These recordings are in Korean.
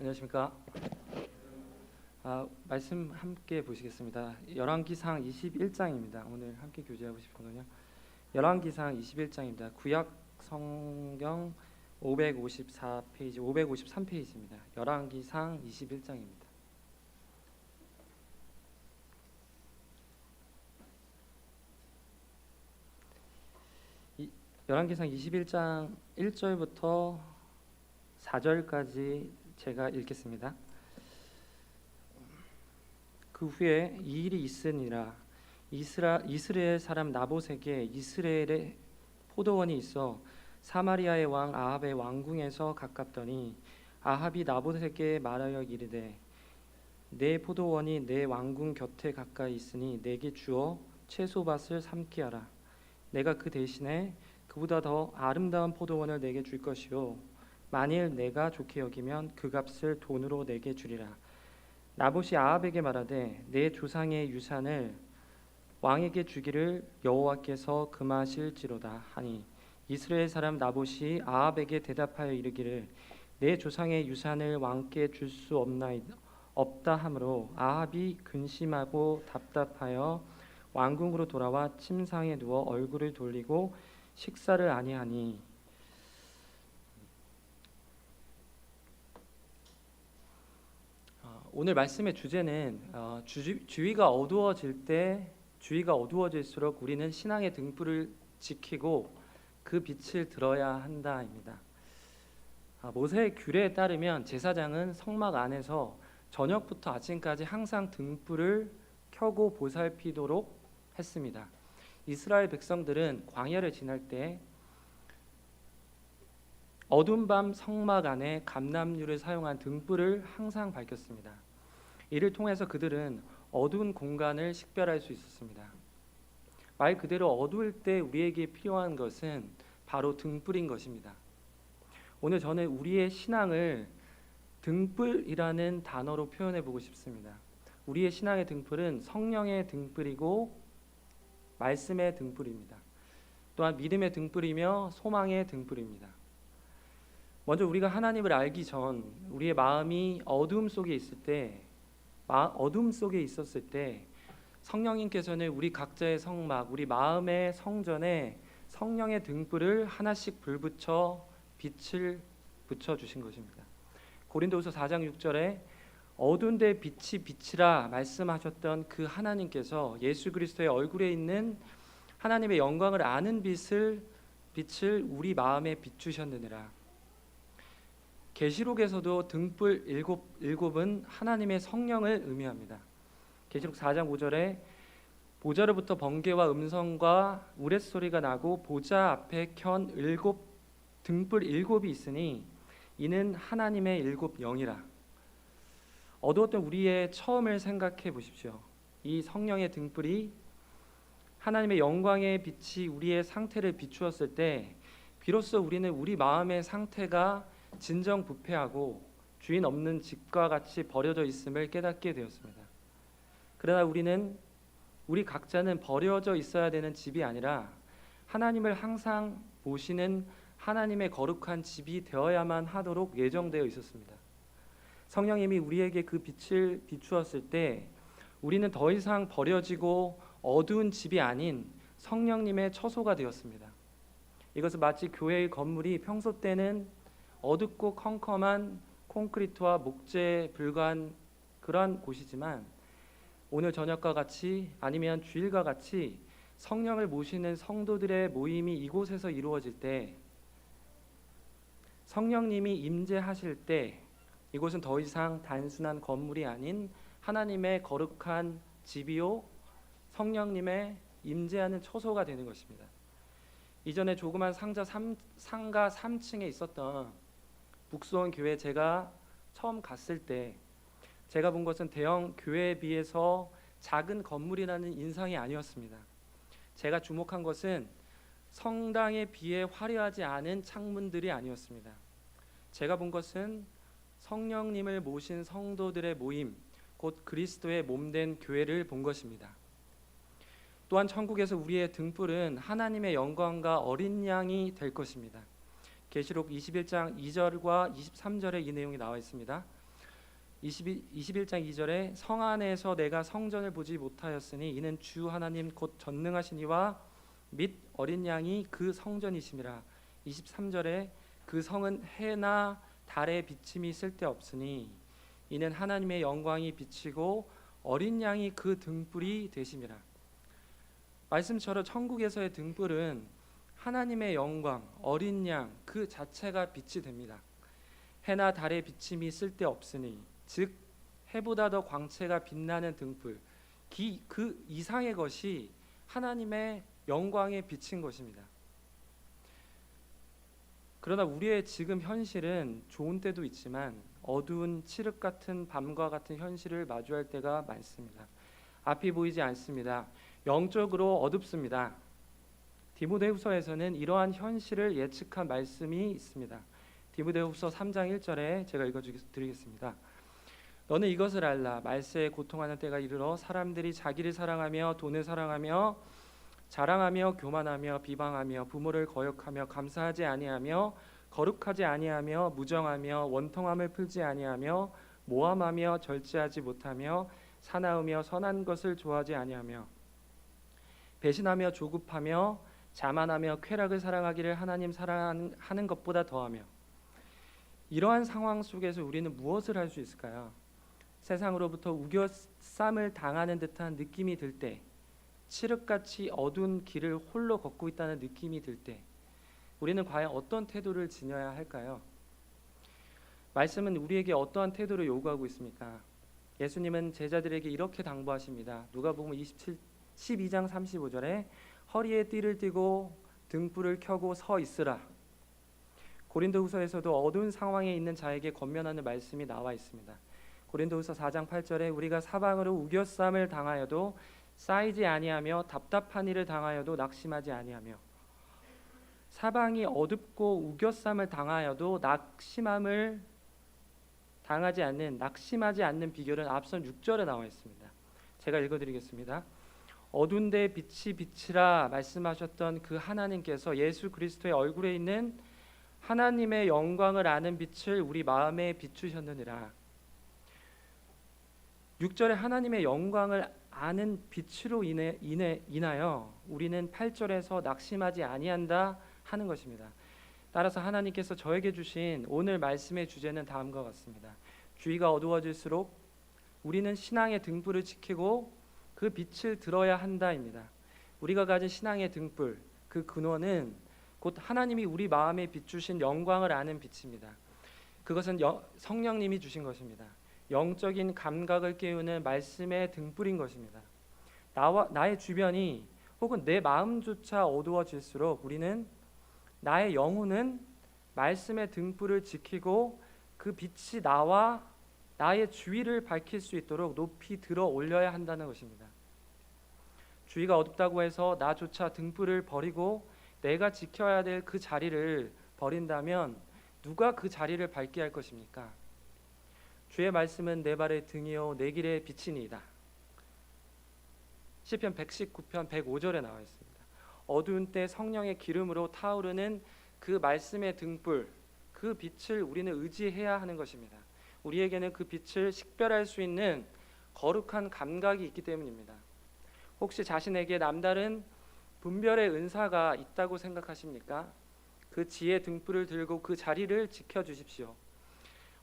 안녕하십니까. 말씀 함께 보시겠습니다. 열왕기상 21장입니다. 오늘 함께 교제하고 싶은 건요. 열왕기상 21장입니다. 구약 성경 554페이지, 553페이지입니다. 열왕기상 21장입니다. 열왕기상 21장 1절부터 4절까지 제가 읽겠습니다. 그 후에 이 일이 있으니라. 이스라엘 사람 나봇에게 이스라엘의 포도원이 있어 사마리아의 왕 아합의 왕궁에서 가깝더니 아합이 나봇에게 말하여 이르되 내 포도원이 내 왕궁 곁에 가까이 있으니 내게 주어 채소밭을 삼게 하라. 내가 그 대신에 그보다 더 아름다운 포도원을 내게 줄 것이요 만일 내가 좋게 여기면 그 값을 돈으로 내게 주리라. 나봇이 아합에게 말하되 내 조상의 유산을 왕에게 주기를 여호와께서 금하실지로다 하니 이스라엘 사람 나봇이 아합에게 대답하여 이르기를 내 조상의 유산을 왕께 줄 수 없다 하므로 아합이 근심하고 답답하여 왕궁으로 돌아와 침상에 누워 얼굴을 돌리고 식사를 아니하니 오늘 말씀의 주제는 주위가 어두워질수록 우리는 신앙의 등불을 지키고 그 빛을 들어야 한다입니다. 모세의 규례에 따르면 제사장은 성막 안에서 저녁부터 아침까지 항상 등불을 켜고 보살피도록 했습니다. 이스라엘 백성들은 광야를 지날 때 어두운 밤 성막 안에 감람유를 사용한 등불을 항상 밝혔습니다. 이를 통해서 그들은 어두운 공간을 식별할 수 있었습니다. 말 그대로 어두울 때 우리에게 필요한 것은 바로 등불인 것입니다. 오늘 저는 우리의 신앙을 등불이라는 단어로 표현해 보고 싶습니다. 우리의 신앙의 등불은 성령의 등불이고 말씀의 등불입니다. 또한 믿음의 등불이며 소망의 등불입니다. 먼저 우리가 하나님을 알기 전 우리의 마음이 어둠 속에 있었을 때 성령님께서는 우리 각자의 성막, 우리 마음의 성전에 성령의 등불을 하나씩 불붙여 빛을 붙여 주신 것입니다. 고린도후서 4장 6절에 어두운 데 빛이 비치라 말씀하셨던 그 하나님께서 예수 그리스도의 얼굴에 있는 하나님의 영광을 아는 빛을 우리 마음에 비추셨느니라. 계시록에서도 등불 일곱은 하나님의 성령을 의미합니다. 계시록 4장 5절에 보좌로부터 번개와 음성과 우레소리가 나고 보좌 앞에 켠 등불 일곱이 있으니 이는 하나님의 일곱 영이라. 어두웠던 우리의 처음을 생각해 보십시오. 이 성령의 등불이 하나님의 영광의 빛이 우리의 상태를 비추었을 때 비로소 우리는 우리 마음의 상태가 진정부패하고 주인 없는 집과 같이 버려져 있음을 깨닫게 되었습니다. 그러나 우리 각자는 버려져 있어야 되는 집이 아니라 하나님을 항상 보시는 하나님의 거룩한 집이 되어야만 하도록 예정되어 있었습니다. 성령님이 우리에게 그 빛을 비추었을 때 우리는 더 이상 버려지고 어두운 집이 아닌 성령님의 처소가 되었습니다. 이것은 마치 교회의 건물이 평소 때는 어둡고 컴컴한 콘크리트와 목재에 불과한 그러한 곳이지만 오늘 저녁과 같이 아니면 주일과 같이 성령을 모시는 성도들의 모임이 이곳에서 이루어질 때 성령님이 임재하실 때 이곳은 더 이상 단순한 건물이 아닌 하나님의 거룩한 집이요 성령님의 임재하는 처소가 되는 것입니다. 이전에 조그만 상가 3층에 있었던 북수원 교회 제가 처음 갔을 때 제가 본 것은 대형 교회에 비해서 작은 건물이라는 인상이 아니었습니다. 제가 주목한 것은 성당에 비해 화려하지 않은 창문들이 아니었습니다. 제가 본 것은 성령님을 모신 성도들의 모임, 곧 그리스도의 몸된 교회를 본 것입니다. 또한 천국에서 우리의 등불은 하나님의 영광과 어린 양이 될 것입니다. 계시록 21장 2절과 23절에 이 내용이 나와 있습니다. 21장 2절에 성 안에서 내가 성전을 보지 못하였으니 이는 주 하나님 곧 전능하신 이와 및 어린 양이 그 성전이심이라. 23절에 그 성은 해나 달의 비침이 쓸데없으니 이는 하나님의 영광이 비치고 어린 양이 그 등불이 되심이라. 말씀처럼 천국에서의 등불은 하나님의 영광, 어린 양 그 자체가 빛이 됩니다. 해나 달의 비침이 쓸데없으니, 즉 해보다 더 광채가 빛나는 등불, 그 이상의 것이 하나님의 영광에 비친 것입니다. 그러나 우리의 지금 현실은 좋은 때도 있지만 어두운 칠흑 같은 밤과 같은 현실을 마주할 때가 많습니다. 앞이 보이지 않습니다. 영적으로 어둡습니다. 디모데후서에서는 이러한 현실을 예측한 말씀이 있습니다. 디모데후서 3장 1절에 제가 읽어드리겠습니다. 너는 이것을 알라. 말세에 고통하는 때가 이르러 사람들이 자기를 사랑하며 돈을 사랑하며 자랑하며 교만하며 비방하며 부모를 거역하며 감사하지 아니하며 거룩하지 아니하며 무정하며 원통함을 풀지 아니하며 모함하며 절제하지 못하며 사나우며 선한 것을 좋아하지 아니하며 배신하며 조급하며 자만하며 쾌락을 사랑하기를 하나님 사랑하는 것보다 더하며. 이러한 상황 속에서 우리는 무엇을 할 수 있을까요? 세상으로부터 우겨쌈을 당하는 듯한 느낌이 들 때, 칠흑같이 어두운 길을 홀로 걷고 있다는 느낌이 들 때 우리는 과연 어떤 태도를 지녀야 할까요? 말씀은 우리에게 어떠한 태도를 요구하고 있습니까? 예수님은 제자들에게 이렇게 당부하십니다. 누가복음 12장 35절에 허리에 띠를 띠고 등불을 켜고 서 있으라. 고린도후서에서도 어두운 상황에 있는 자에게 권면하는 말씀이 나와 있습니다. 고린도후서 4장 8절에 우리가 사방으로 우겨쌈을 당하여도 쌓이지 아니하며 답답한 일을 당하여도 낙심하지 아니하며. 사방이 어둡고 우겨쌈을 당하여도 낙심하지 않는 비결은 앞선 6절에 나와 있습니다. 제가 읽어드리겠습니다. 어두운 데 빛이 비치라 말씀하셨던 그 하나님께서 예수 그리스도의 얼굴에 있는 하나님의 영광을 아는 빛을 우리 마음에 비추셨느니라. 6절에 하나님의 영광을 아는 빛으로 인하여 우리는 8절에서 낙심하지 아니한다 하는 것입니다. 따라서 하나님께서 저에게 주신 오늘 말씀의 주제는 다음과 같습니다. 주위가 어두워질수록 우리는 신앙의 등불을 지키고 그 빛을 들어야 한다입니다. 우리가 가진 신앙의 등불, 그 근원은 곧 하나님이 우리 마음에 비추신 영광을 아는 빛입니다. 그것은 성령님이 주신 것입니다. 영적인 감각을 깨우는 말씀의 등불인 것입니다. 나의 주변이 혹은 내 마음조차 어두워질수록 우리는 나의 영혼은 말씀의 등불을 지키고 그 빛이 나와 나의 주위를 밝힐 수 있도록 높이 들어 올려야 한다는 것입니다. 주위가 어둡다고 해서 나조차 등불을 버리고 내가 지켜야 될 그 자리를 버린다면 누가 그 자리를 밝게 할 것입니까? 주의 말씀은 내 발의 등이요 내 길의 빛이니이다. 시편 119편 105절에 나와 있습니다. 어두운 때 성령의 기름으로 타오르는 그 말씀의 등불, 그 빛을 우리는 의지해야 하는 것입니다. 우리에게는 그 빛을 식별할 수 있는 거룩한 감각이 있기 때문입니다. 혹시 자신에게 남다른 분별의 은사가 있다고 생각하십니까? 그 지혜 등불을 들고 그 자리를 지켜주십시오.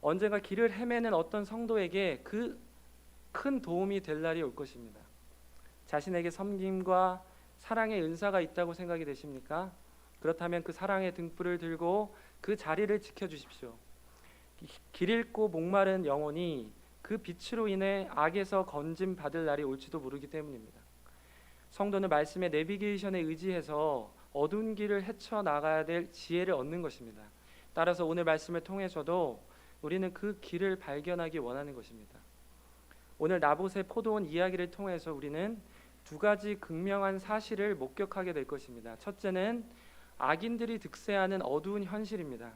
언젠가 길을 헤매는 어떤 성도에게 그 큰 도움이 될 날이 올 것입니다. 자신에게 섬김과 사랑의 은사가 있다고 생각이 되십니까? 그렇다면 그 사랑의 등불을 들고 그 자리를 지켜주십시오. 길 잃고 목마른 영혼이 그 빛으로 인해 악에서 건짐 받을 날이 올지도 모르기 때문입니다. 성도는 말씀의 내비게이션에 의지해서 어두운 길을 헤쳐나가야 될 지혜를 얻는 것입니다. 따라서 오늘 말씀을 통해서도 우리는 그 길을 발견하기 원하는 것입니다. 오늘 나봇의 포도원 이야기를 통해서 우리는 두 가지 극명한 사실을 목격하게 될 것입니다. 첫째는 악인들이 득세하는 어두운 현실입니다.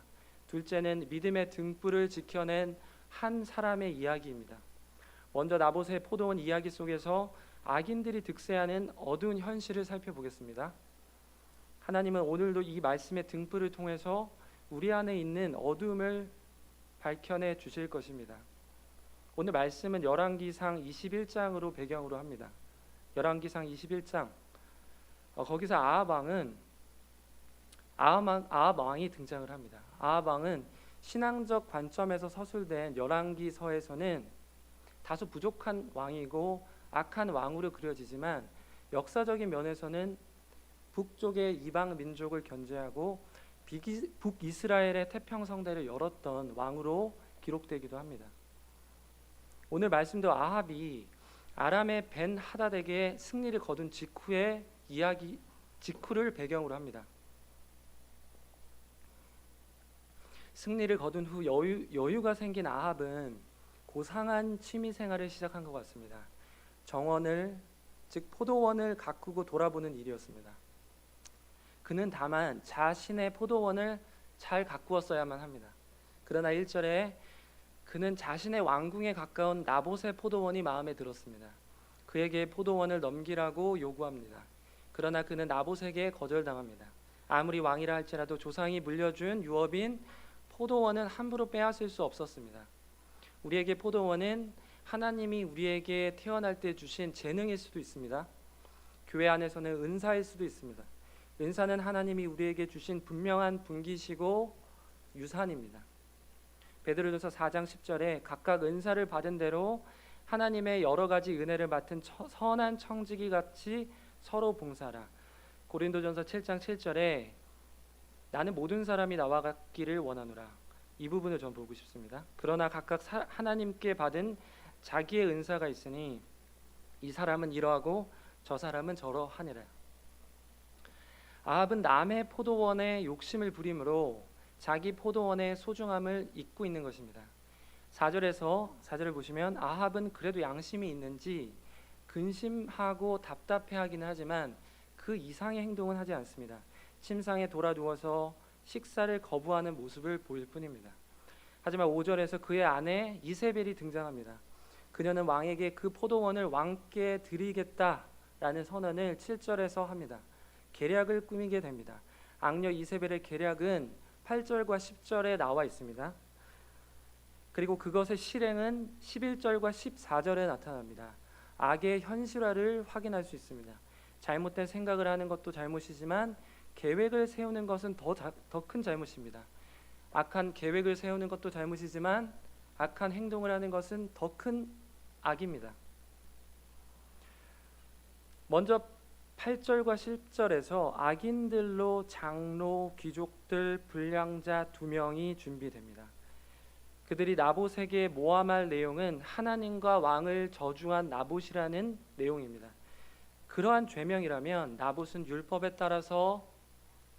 둘째는 믿음의 등불을 지켜낸 한 사람의 이야기입니다. 먼저 나봇의 포도원 이야기 속에서 악인들이 득세하는 어두운 현실을 살펴보겠습니다. 하나님은 오늘도 이 말씀의 등불을 통해서 우리 안에 있는 어두움을 밝혀내 주실 것입니다. 오늘 말씀은 열왕기상 21장으로 배경으로 합니다. 열왕기상 21장. 거기서 아합 왕이 등장을 합니다. 아합 왕은 신앙적 관점에서 서술된 열왕기서에서는 다소 부족한 왕이고 악한 왕으로 그려지지만 역사적인 면에서는 북쪽의 이방 민족을 견제하고 북이스라엘의 태평성대를 열었던 왕으로 기록되기도 합니다. 오늘 말씀도 아합이 아람의 벤 하닷에게 승리를 거둔 직후를 배경으로 합니다. 승리를 거둔 후 여유가 생긴 아합은 고상한 취미 생활을 시작한 것 같습니다. 정원을, 즉 포도원을 가꾸고 돌아보는 일이었습니다. 그는 다만 자신의 포도원을 잘 가꾸었어야만 합니다. 그러나 1절에 그는 자신의 왕궁에 가까운 나봇의 포도원이 마음에 들었습니다. 그에게 포도원을 넘기라고 요구합니다. 그러나 그는 나봇에게 거절당합니다. 아무리 왕이라 할지라도 조상이 물려준 유업인 포도원은 함부로 빼앗을 수 없었습니다. 우리에게 포도원은 하나님이 우리에게 태어날 때 주신 재능일 수도 있습니다. 교회 안에서는 은사일 수도 있습니다. 은사는 하나님이 우리에게 주신 분명한 분기시고 유산입니다. 베드로전서 4장 10절에 각각 은사를 받은 대로 하나님의 여러 가지 은혜를 맡은 선한 청지기 같이 서로 봉사하라. 고린도전서 7장 7절에 나는 모든 사람이 나와 같기를 원하노라. 이 부분을 좀 보고 싶습니다. 그러나 각각 하나님께 받은 자기의 은사가 있으니 이 사람은 이러하고 저 사람은 저러하니라. 아합은 남의 포도원에 욕심을 부림으로 자기 포도원의 소중함을 잊고 있는 것입니다. 4절을 보시면 아합은 그래도 양심이 있는지 근심하고 답답해하기는 하지만 그 이상의 행동은 하지 않습니다. 침상에 돌아 누워서 식사를 거부하는 모습을 보일 뿐입니다. 하지만 5절에서 그의 아내 이세벨이 등장합니다. 그녀는 왕에게 그 포도원을 왕께 드리겠다라는 선언을 7절에서 합니다. 계략을 꾸미게 됩니다. 악녀 이세벨의 계략은 8절과 10절에 나와 있습니다. 그리고 그것의 실행은 11절과 14절에 나타납니다. 악의 현실화를 확인할 수 있습니다. 잘못된 생각을 하는 것도 잘못이지만 계획을 세우는 것은 더 큰 잘못입니다. 악한 계획을 세우는 것도 잘못이지만 악한 행동을 하는 것은 더 큰 악입니다. 먼저 8절과 10절에서 악인들로 장로, 귀족들, 불량자 2명이 준비됩니다. 그들이 나봇에게 모함할 내용은 하나님과 왕을 저주한 나봇이라는 내용입니다. 그러한 죄명이라면 나봇은 율법에 따라서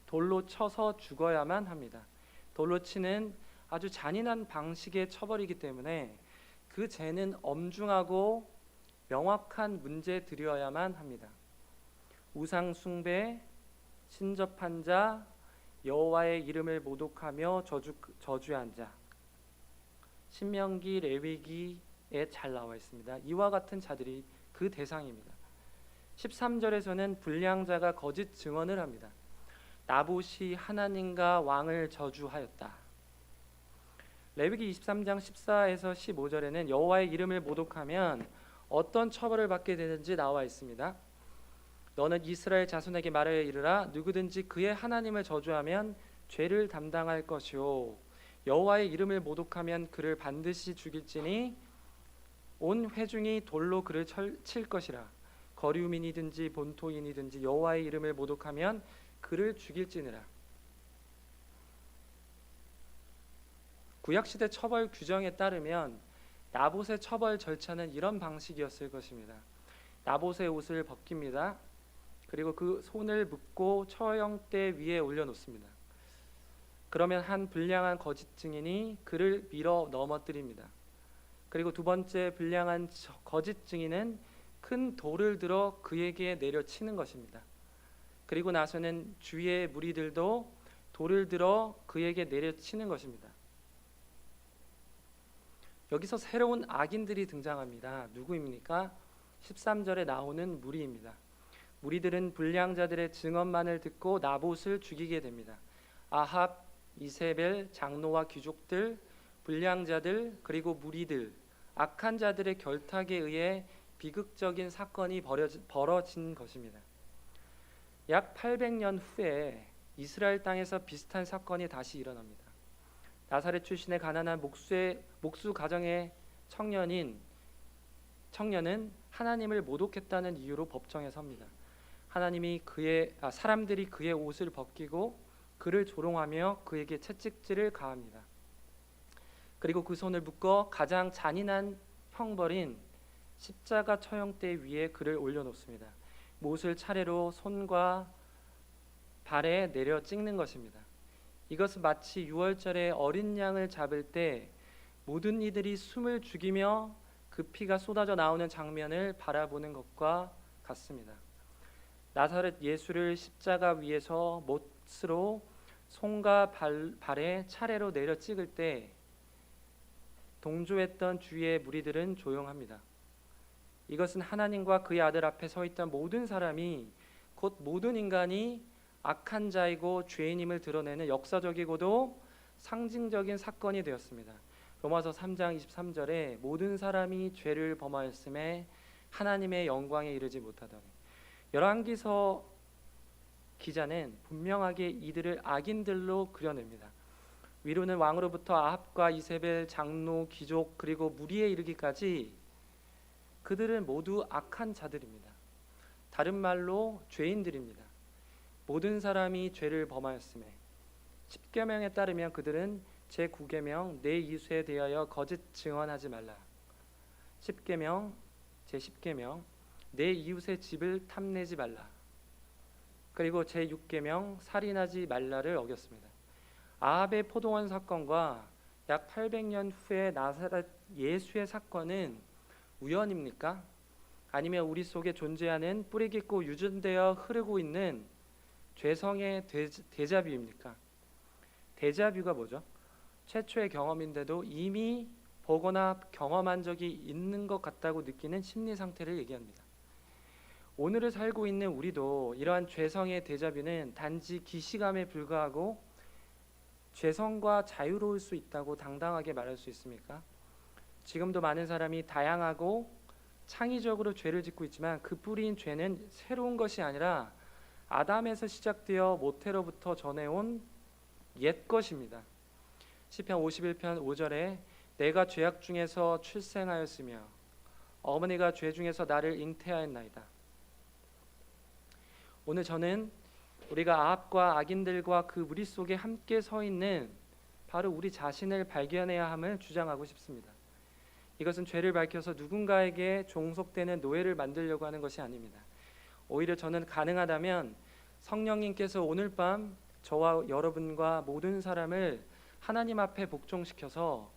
돌로 쳐서 죽어야만 합니다. 돌로 치는 아주 잔인한 방식의 처벌이기 때문에 그 죄는 엄중하고 명확한 문제들이어야만 합니다. 우상 숭배, 신접한 자, 여호와의 이름을 모독하며 저주한 자. 신명기, 레위기에 잘 나와 있습니다. 이와 같은 자들이 그 대상입니다. 13절에서는 불량자가 거짓 증언을 합니다. 나봇이 하나님과 왕을 저주하였다. 레위기 23장 14에서 15절에는 여호와의 이름을 모독하면 어떤 처벌을 받게 되는지 나와 있습니다. 너는 이스라엘 자손에게 말하여 이르라. 누구든지 그의 하나님을 저주하면 죄를 담당할 것이요 여호와의 이름을 모독하면 그를 반드시 죽일지니 온 회중이 돌로 그를 칠 것이라. 거류민이든지 본토인이든지 여호와의 이름을 모독하면 그를 죽일지니라. 구약시대 처벌 규정에 따르면 나봇의 처벌 절차는 이런 방식이었을 것입니다. 나봇의 옷을 벗깁니다. 그리고 그 손을 묶고 처형대 위에 올려놓습니다. 그러면 한 불량한 거짓 증인이 그를 밀어 넘어뜨립니다. 그리고 두 번째 불량한 거짓 증인은 큰 돌을 들어 그에게 내려치는 것입니다. 그리고 나서는 주위의 무리들도 돌을 들어 그에게 내려치는 것입니다. 여기서 새로운 악인들이 등장합니다. 누구입니까? 13절에 나오는 무리입니다. 무리들은 불량자들의 증언만을 듣고 나봇을 죽이게 됩니다. 아합, 이세벨, 장로와 귀족들, 불량자들, 그리고 무리들, 악한 자들의 결탁에 의해 비극적인 사건이 벌어진 것입니다. 약 800년 후에 이스라엘 땅에서 비슷한 사건이 다시 일어납니다. 나사렛 출신의 가난한 목수 가정의 청년은 하나님을 모독했다는 이유로 법정에 섭니다. 사람들이 그의 옷을 벗기고 그를 조롱하며 그에게 채찍질을 가합니다. 그리고 그 손을 묶어 가장 잔인한 형벌인 십자가 처형대 위에 그를 올려놓습니다. 못을 차례로 손과 발에 내려 찍는 것입니다. 이것은 마치 유월절에 어린 양을 잡을 때 모든 이들이 숨을 죽이며 그 피가 쏟아져 나오는 장면을 바라보는 것과 같습니다. 나사렛 예수를 십자가 위에서 못으로 손과 발에 차례로 내려 찍을 때 동조했던 주위의 무리들은 조용합니다. 이것은 하나님과 그의 아들 앞에 서 있던 모든 사람이, 곧 모든 인간이 악한 자이고 죄인임을 드러내는 역사적이고도 상징적인 사건이 되었습니다. 로마서 3장 23절에 모든 사람이 죄를 범하였음에 하나님의 영광에 이르지 못하더니, 열왕기서 기자는 분명하게 이들을 악인들로 그려냅니다. 위로는 왕으로부터 아합과 이세벨, 장로, 귀족, 그리고 무리에 이르기까지 그들은 모두 악한 자들입니다. 다른 말로 죄인들입니다. 모든 사람이 죄를 범하였음에, 10계명에 따르면 그들은 제9계명 내 이웃에 대하여 거짓 증언하지 말라, 10계명 제10계명 내 이웃의 집을 탐내지 말라, 그리고 제6계명 살인하지 말라를 어겼습니다. 아합의 포도원 사건과 약 800년 후의 나사렛 예수의 사건은 우연입니까? 아니면 우리 속에 존재하는 뿌리 깊고 유전되어 흐르고 있는 죄성의 데자뷰입니까? 데자뷰가 뭐죠? 최초의 경험인데도 이미 보거나 경험한 적이 있는 것 같다고 느끼는 심리 상태를 얘기합니다. 오늘을 살고 있는 우리도 이러한 죄성의 데자뷰는 단지 기시감에 불과하고 죄성과 자유로울 수 있다고 당당하게 말할 수 있습니까? 지금도 많은 사람이 다양하고 창의적으로 죄를 짓고 있지만 그 뿌리인 죄는 새로운 것이 아니라 아담에서 시작되어 모태로부터 전해온 옛 것입니다. 시편 51편 5절에 내가 죄악 중에서 출생하였으며 어머니가 죄 중에서 나를 잉태하였나이다. 오늘 저는 우리가 아합과 악인들과 그 무리 속에 함께 서 있는 바로 우리 자신을 발견해야 함을 주장하고 싶습니다. 이것은 죄를 밝혀서 누군가에게 종속되는 노예를 만들려고 하는 것이 아닙니다. 오히려 저는 가능하다면 성령님께서 오늘 밤 저와 여러분과 모든 사람을 하나님 앞에 복종시켜서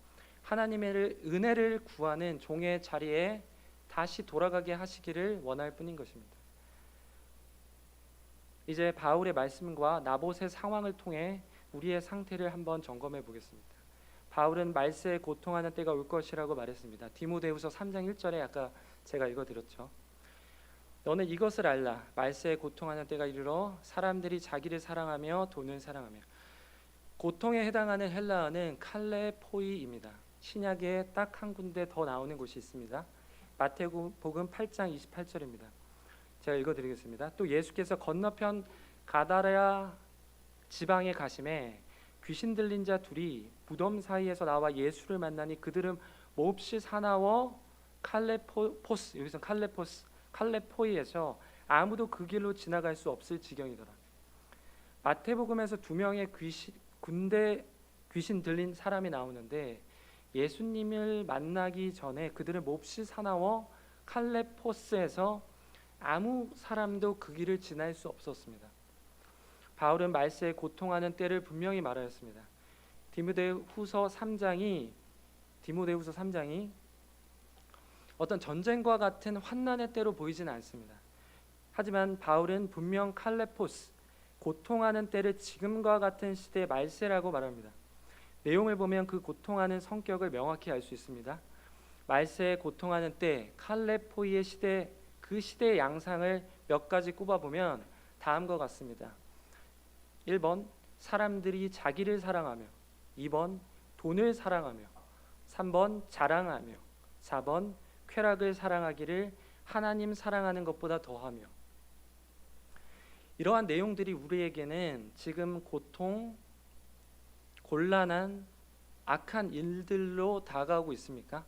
하나님의 은혜를 구하는 종의 자리에 다시 돌아가게 하시기를 원할 뿐인 것입니다. 이제 바울의 말씀과 나봇의 상황을 통해 우리의 상태를 한번 점검해 보겠습니다. 바울은 말세에 고통하는 때가 올 것이라고 말했습니다. 디모데후서 3장 1절에 아까 제가 읽어드렸죠. 너는 이것을 알라. 말세에 고통하는 때가 이르러 사람들이 자기를 사랑하며 돈을 사랑하며. 고통에 해당하는 헬라어는 칼레포이입니다. 신약에 딱 한 군데 더 나오는 곳이 있습니다. 마태복음 8장 28절입니다. 제가 읽어드리겠습니다. 또 예수께서 건너편 가다라 지방에 가심에 귀신 들린 자 둘이 무덤 사이에서 나와 예수를 만나니 그들은 몹시 사나워 칼레포스, 여기서 칼레포이에서 아무도 그 길로 지나갈 수 없을 지경이더라. 마태복음에서 두 명의 귀신 들린 사람이 나오는데 예수님을 만나기 전에 그들은 몹시 사나워 칼레포스에서 아무 사람도 그 길을 지날 수 없었습니다. 바울은 말세에 고통하는 때를 분명히 말하였습니다. 디모데후서 3장이 어떤 전쟁과 같은 환난의 때로 보이지는 않습니다. 하지만 바울은 분명 칼레포스, 고통하는 때를 지금과 같은 시대의 말세라고 말합니다. 내용을 보면 그 고통하는 성격을 명확히 알 수 있습니다. 말세에 고통하는 때 칼레포이의 시대, 그 시대의 양상을 몇 가지 꼽아보면 다음과 같습니다. 1번 사람들이 자기를 사랑하며, 2번 돈을 사랑하며, 3번 자랑하며, 4번 쾌락을 사랑하기를 하나님 사랑하는 것보다 더하며. 이러한 내용들이 우리에게는 지금 고통, 곤란한 악한 일들로 다가오고 있습니까?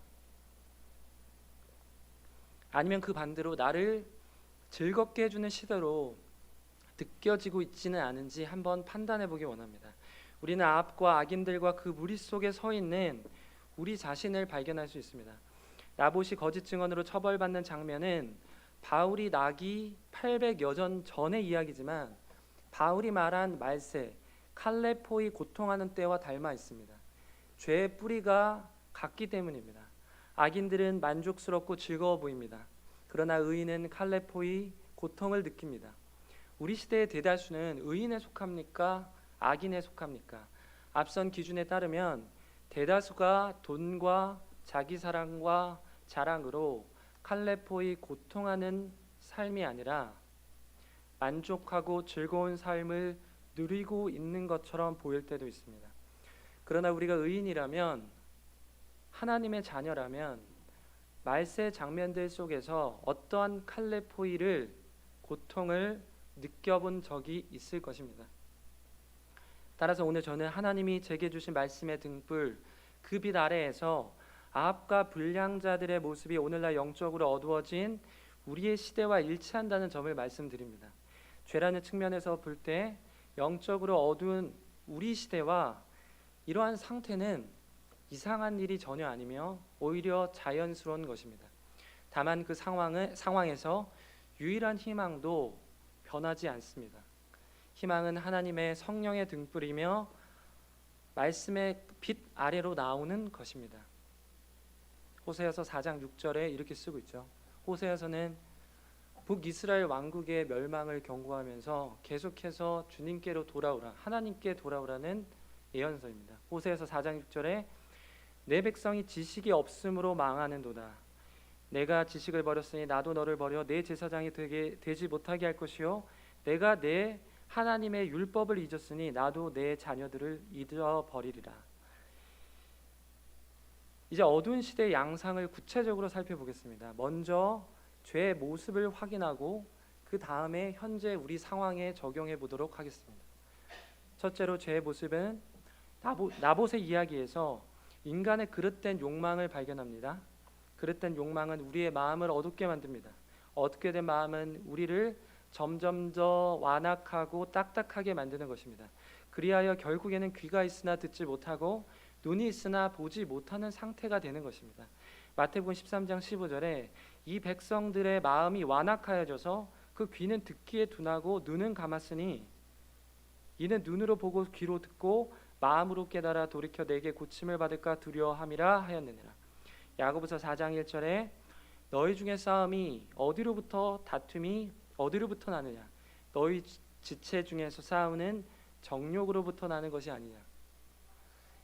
아니면 그 반대로 나를 즐겁게 해주는 시대로 느껴지고 있지는 않은지 한번 판단해 보기 원합니다. 우리는 아합과 악인들과 그 무리 속에 서 있는 우리 자신을 발견할 수 있습니다. 나봇이 거짓 증언으로 처벌받는 장면은 바울이 나기 800여 년 전의 이야기지만 바울이 말한 말세, 칼레포이 고통하는 때와 닮아 있습니다. 죄의 뿌리가 같기 때문입니다. 악인들은 만족스럽고 즐거워 보입니다. 그러나 의인은 칼레포이 고통을 느낍니다. 우리 시대의 대다수는 의인에 속합니까? 악인에 속합니까? 앞선 기준에 따르면 대다수가 돈과 자기 사랑과 자랑으로 칼레포이 고통하는 삶이 아니라 만족하고 즐거운 삶을 누리고 있는 것처럼 보일 때도 있습니다. 그러나 우리가 의인이라면, 하나님의 자녀라면 말세 장면들 속에서 어떠한 칼레포이를, 고통을 느껴본 적이 있을 것입니다. 따라서 오늘 저는 하나님이 제게 주신 말씀의 등불, 그 빛 아래에서 아합과 불량자들의 모습이 오늘날 영적으로 어두워진 우리의 시대와 일치한다는 점을 말씀드립니다. 죄라는 측면에서 볼 때 영적으로 어두운 우리 시대와 이러한 상태는 이상한 일이 전혀 아니며 오히려 자연스러운 것입니다. 다만 그 상황에서 유일한 희망도 변하지 않습니다. 희망은 하나님의 성령의 등불이며 말씀의 빛 아래로 나오는 것입니다. 호세아서 4장 6절에 이렇게 쓰고 있죠. 호세아서는 북이스라엘 왕국의 멸망을 경고하면서 계속해서 주님께로 돌아오라, 하나님께 돌아오라는 예언서입니다. 호세아서 4장 6절에 내 백성이 지식이 없음으로 망하는도다. 내가 지식을 버렸으니 나도 너를 버려 내 제사장이 되지 못하게 할 것이요 내가 내 하나님의 율법을 잊었으니 나도 내 자녀들을 잊어버리리라. 이제 어두운 시대의 양상을 구체적으로 살펴보겠습니다. 먼저 죄의 모습을 확인하고 그 다음에 현재 우리 상황에 적용해 보도록 하겠습니다. 첫째로 죄의 모습은 나봇의 이야기에서 인간의 그릇된 욕망을 발견합니다. 그릇된 욕망은 우리의 마음을 어둡게 만듭니다. 어둡게 된 마음은 우리를 점점 더 완악하고 딱딱하게 만드는 것입니다. 그리하여 결국에는 귀가 있으나 듣지 못하고 눈이 있으나 보지 못하는 상태가 되는 것입니다. 마태복음 13장 15절에 이 백성들의 마음이 완악하여져서 그 귀는 듣기에 둔하고 눈은 감았으니 이는 눈으로 보고 귀로 듣고 마음으로 깨달아 돌이켜 내게 고침을 받을까 두려워함이라 하였느니라. 야고보서 4장 1절에 너희 중에 싸움이 어디로부터 다툼이 어디로부터 나느냐 너희 지체 중에서 싸우는 정욕으로부터 나는 것이 아니냐.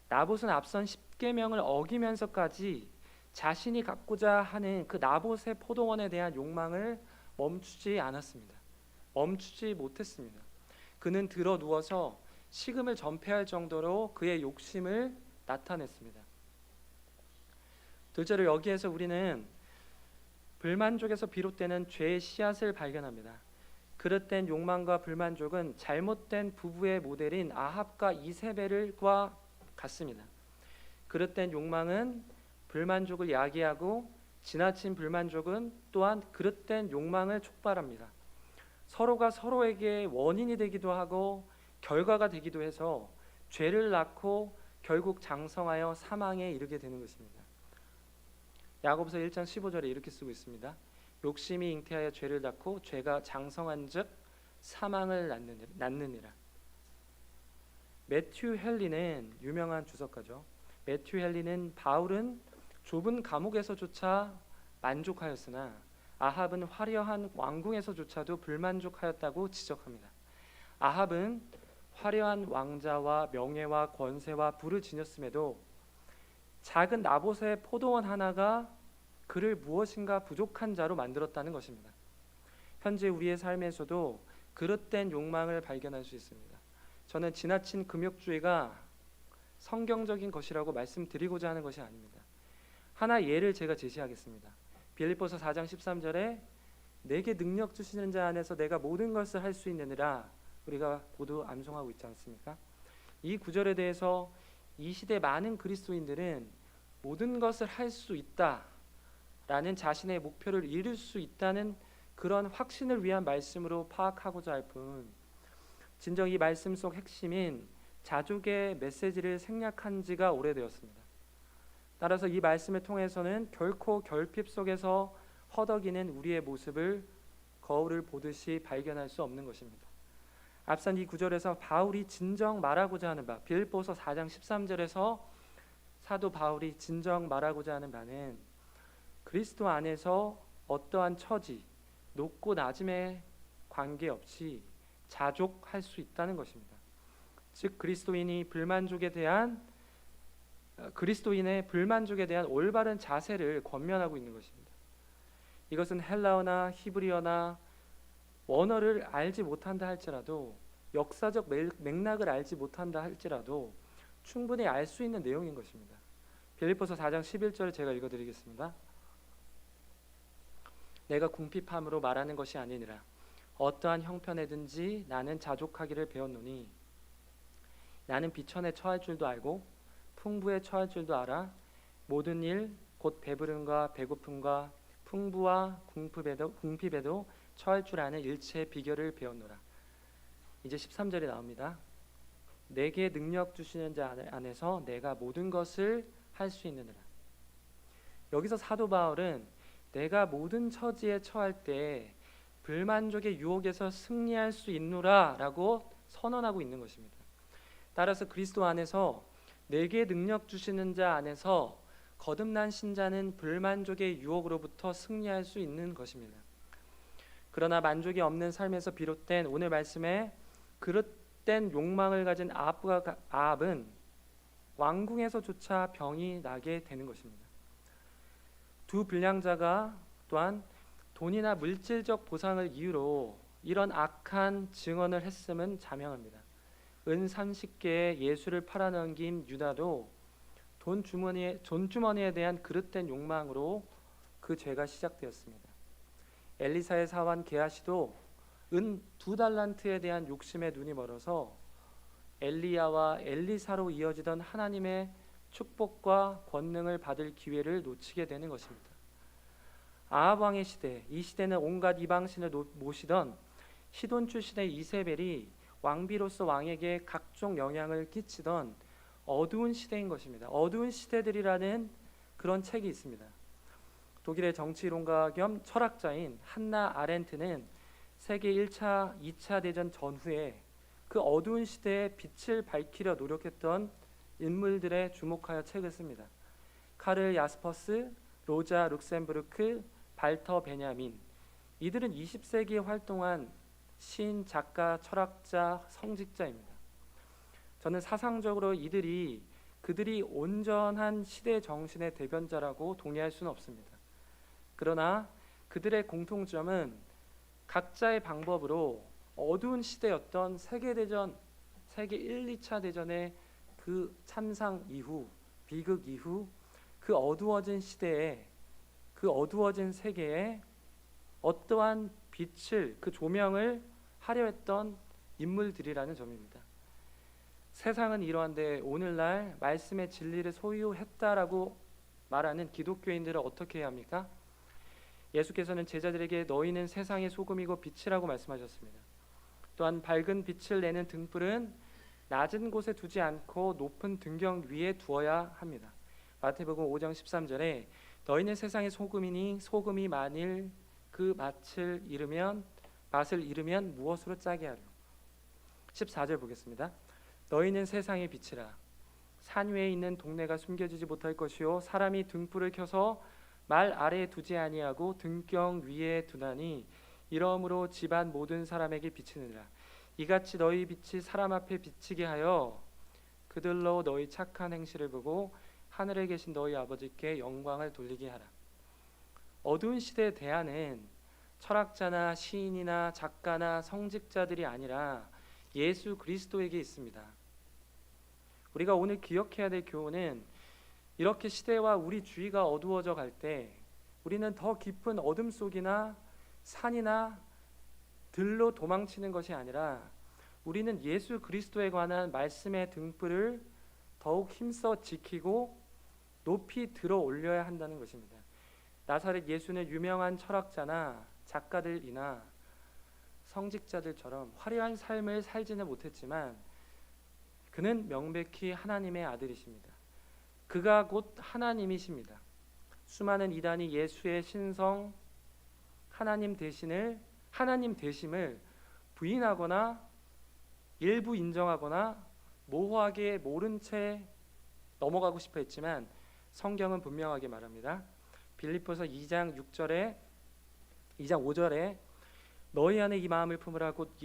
나봇은 앞선 10계명을 어기면서까지 자신이 갖고자 하는 그 나봇의 포도원에 대한 욕망을 멈추지 않았습니다. 멈추지 못했습니다. 그는 들어 누워서 식음을 전폐할 정도로 그의 욕심을 나타냈습니다. 둘째로 여기에서 우리는 불만족에서 비롯되는 죄의 씨앗을 발견합니다. 그릇된 욕망과 불만족은 잘못된 부부의 모델인 아합과 이세벨과 같습니다. 그릇된 욕망은 불만족을 야기하고 지나친 불만족은 또한 그릇된 욕망을 촉발합니다. 서로가 서로에게 원인이 되기도 하고 결과가 되기도 해서 죄를 낳고 결국 장성하여 사망에 이르게 되는 것입니다. 야고보서 1장 15절에 이렇게 쓰고 있습니다. 욕심이 잉태하여 죄를 낳고 죄가 장성한즉 사망을 낳느니라. 매튜 헨리는 유명한 주석가죠. 매튜 헨리는 바울은 좁은 감옥에서조차 만족하였으나 아합은 화려한 왕궁에서조차도 불만족하였다고 지적합니다. 아합은 화려한 왕자와 명예와 권세와 부를 지녔음에도 작은 나봇의 포도원 하나가 그를 무엇인가 부족한 자로 만들었다는 것입니다. 현재 우리의 삶에서도 그릇된 욕망을 발견할 수 있습니다. 저는 지나친 금욕주의가 성경적인 것이라고 말씀드리고자 하는 것이 아닙니다. 하나 예를 제가 제시하겠습니다. 빌립보서 4장 13절에 내게 능력 주시는 자 안에서 내가 모든 것을 할 수 있느니라 우리가 모두 암송하고 있지 않습니까? 이 구절에 대해서 이 시대 많은 그리스도인들은 모든 것을 할 수 있다라는 자신의 목표를 이룰 수 있다는 그런 확신을 위한 말씀으로 파악하고자 할 뿐, 진정 이 말씀 속 핵심인 자족의 메시지를 생략한 지가 오래되었습니다. 따라서 이 말씀을 통해서는 결코 결핍 속에서 허덕이는 우리의 모습을 거울을 보듯이 발견할 수 없는 것입니다. 앞선 이 구절에서 바울이 진정 말하고자 하는 바, 빌립보서 4장 13절에서 사도 바울이 진정 말하고자 하는 바는 그리스도 안에서 어떠한 처지, 높고 낮음에 관계없이 자족할 수 있다는 것입니다. 즉 그리스도인의 불만족에 대한 올바른 자세를 권면하고 있는 것입니다. 이것은 헬라어나 히브리어나 원어를 알지 못한다 할지라도, 역사적 맥락을 알지 못한다 할지라도 충분히 알 수 있는 내용인 것입니다. 빌립보서 4장 11절을 제가 읽어드리겠습니다. 내가 궁핍함으로 말하는 것이 아니니라. 어떠한 형편에든지 나는 자족하기를 배웠노니 나는 비천에 처할 줄도 알고 풍부에 처할 줄도 알아. 모든 일 곧 배부름과 배고픔과 풍부와 궁핍에도 처할 줄 아는 일체의 비결을 배웠노라. 이제 13절이 나옵니다. 내게 능력 주시는 자 안에서 내가 모든 것을 할 수 있느니라. 여기서 사도 바울은 내가 모든 처지에 처할 때 불만족의 유혹에서 승리할 수 있노라 라고 선언하고 있는 것입니다. 따라서 그리스도 안에서 내게 능력 주시는 자 안에서 거듭난 신자는 불만족의 유혹으로부터 승리할 수 있는 것입니다. 그러나 만족이 없는 삶에서 비롯된 오늘 말씀에 그릇된 욕망을 가진 아합은 왕궁에서조차 병이 나게 되는 것입니다. 두 불량자가 또한 돈이나 물질적 보상을 이유로 이런 악한 증언을 했음은 자명합니다. 은 30개의 예수를 팔아넘긴 유다도 돈 주머니에 대한 그릇된 욕망으로 그 죄가 시작되었습니다. 엘리사의 사환 게하시도 은 2달란트에 대한 욕심에 눈이 멀어서 엘리야와 엘리사로 이어지던 하나님의 축복과 권능을 받을 기회를 놓치게 되는 것입니다. 아합 왕의 시대, 이 시대는 온갖 이방신을 모시던 시돈 출신의 이세벨이 왕비로서 왕에게 각종 영향을 끼치던 어두운 시대인 것입니다. 어두운 시대들이라는 그런 책이 있습니다. 독일의 정치이론가 겸 철학자인 한나 아렌트는 세계 1차, 2차 대전 전후에 그 어두운 시대의 빛을 밝히려 노력했던 인물들에 주목하여 책을 씁니다. 카를 야스퍼스, 로자 룩셈부르크, 발터 베냐민, 이들은 20세기에 활동한 시인, 작가, 철학자, 성직자입니다. 저는 사상적으로 그들이 온전한 시대 정신의 대변자라고 동의할 수는 없습니다. 그러나 그들의 공통점은 각자의 방법으로 어두운 시대였던 세계대전, 세계 1, 2차 대전의 그 참상 이후, 비극 이후 그 어두워진 시대에, 그 어두워진 세계에 어떠한 빛을, 그 조명을 하려 했던 인물들이라는 점입니다. 세상은 이러한데 오늘날 말씀의 진리를 소유했다라고 말하는 기독교인들은 어떻게 해야 합니까? 예수께서는 제자들에게 너희는 세상의 소금이고 빛이라고 말씀하셨습니다. 또한 밝은 빛을 내는 등불은 낮은 곳에 두지 않고 높은 등경 위에 두어야 합니다. 마태복음 5장 13절에 너희는 세상의 소금이니 소금이 만일 그 맛을 잃으면 무엇으로 짜게 하려. 14절 보겠습니다. 너희는 세상의 빛이라. 산 위에 있는 동네가 숨겨지지 못할 것이요 사람이 등불을 켜서 말 아래에 두지 아니하고 등경 위에 두나니 이러므로 집안 모든 사람에게 비치느니라. 이같이 너희 빛이 사람 앞에 비치게 하여 그들로 너희 착한 행실을 보고 하늘에 계신 너희 아버지께 영광을 돌리게 하라. 어두운 시대의 대안은 철학자나 시인이나 작가나 성직자들이 아니라 예수 그리스도에게 있습니다. 우리가 오늘 기억해야 될 교훈은 이렇게 시대와 우리 주위가 어두워져 갈 때 우리는 더 깊은 어둠 속이나 산이나 들로 도망치는 것이 아니라 우리는 예수 그리스도에 관한 말씀의 등불을 더욱 힘써 지키고 높이 들어 올려야 한다는 것입니다. 나사렛 예수는 유명한 철학자나 작가들이나 성직자들처럼 화려한 삶을 살지는 못했지만 그는 명백히 하나님의 아들이십니다. 그가 곧 하나님이십니다. 수많은 이단이 예수의 신성 하나님 되심을 부인하거나 일부 인정하거나 모호하게 모른 채 넘어가고 싶어 했지만 성경은 분명하게 말합니다. 빌립보서 2장 5절에 너희 안에 이 마음을 품으라 곧